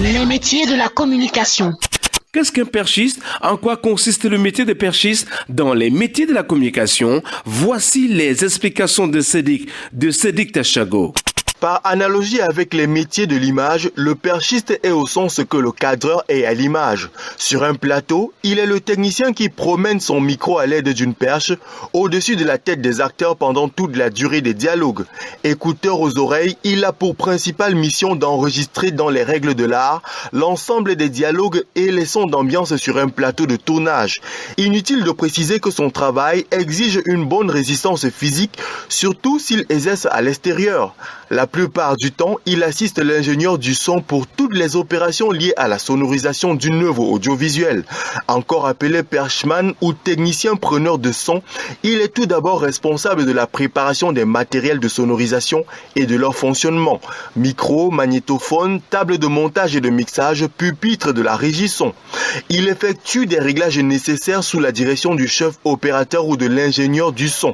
Les métiers de la communication. Qu'est-ce qu'un perchiste? En quoi consiste le métier de perchiste? Dans les métiers de la communication, voici les explications de Cédric Tachago. Par analogie avec les métiers de l'image, le perchiste est au son ce que le cadreur est à l'image. Sur un plateau, il est le technicien qui promène son micro à l'aide d'une perche au-dessus de la tête des acteurs pendant toute la durée des dialogues. Écouteur aux oreilles, il a pour principale mission d'enregistrer dans les règles de l'art l'ensemble des dialogues et les sons d'ambiance sur un plateau de tournage. Inutile de préciser que son travail exige une bonne résistance physique, surtout s'il exerce à l'extérieur. La plupart du temps, il assiste l'ingénieur du son pour toutes les opérations liées à la sonorisation d'une œuvre audiovisuelle. Encore appelé perchman ou technicien preneur de son, il est tout d'abord responsable de la préparation des matériels de sonorisation et de leur fonctionnement. Micro, magnétophone, table de montage et de mixage, pupitre de la régie son. Il effectue des réglages nécessaires sous la direction du chef opérateur ou de l'ingénieur du son.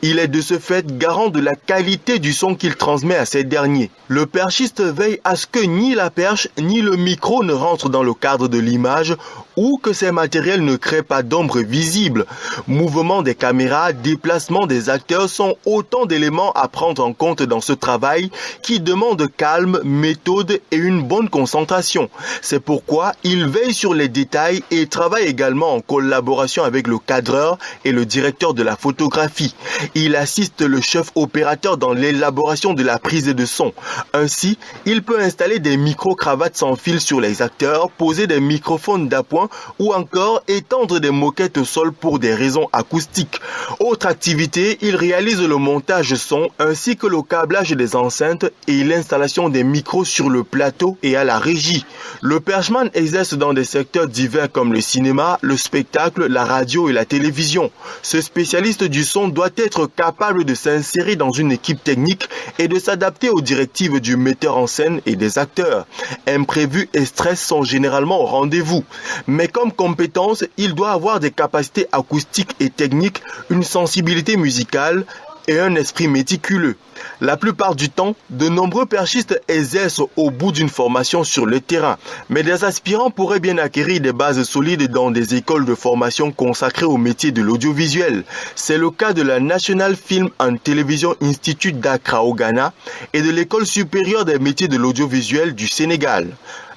Il est de ce fait garant de la qualité du son qu'il transmet à ces derniers. Le perchiste veille à ce que ni la perche ni le micro ne rentrent dans le cadre de l'image ou que ces matériels ne créent pas d'ombre visible. Mouvement des caméras, déplacement des acteurs sont autant d'éléments à prendre en compte dans ce travail qui demande calme, méthode et une bonne concentration. C'est pourquoi il veille sur les détails et travaille également en collaboration avec le cadreur et le directeur de la photographie. Il assiste le chef opérateur dans l'élaboration de la prise de son. Ainsi, il peut installer des micro-cravates sans fil sur les acteurs, poser des microphones d'appoint ou encore étendre des moquettes au sol pour des raisons acoustiques. Autre activité, il réalise le montage son ainsi que le câblage des enceintes et l'installation des micros sur le plateau et à la régie. Le perchman exerce dans des secteurs divers comme le cinéma, le spectacle, la radio et la télévision. Ce spécialiste du son doit être capable de s'insérer dans une équipe technique et de s'adapter aux directives du metteur en scène et des acteurs. Imprévus et stress sont généralement au rendez-vous. Mais comme compétence, il doit avoir des capacités acoustiques et techniques, une sensibilité musicale et un esprit méticuleux. La plupart du temps, de nombreux perchistes exercent au bout d'une formation sur le terrain, mais des aspirants pourraient bien acquérir des bases solides dans des écoles de formation consacrées au métier de l'audiovisuel. C'est le cas de la National Film and Television Institute d'Accra au Ghana et de l'École supérieure des métiers de l'audiovisuel du Sénégal.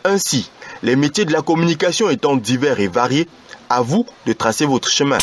Ainsi, les métiers de la communication étant divers et variés, à vous de tracer votre chemin.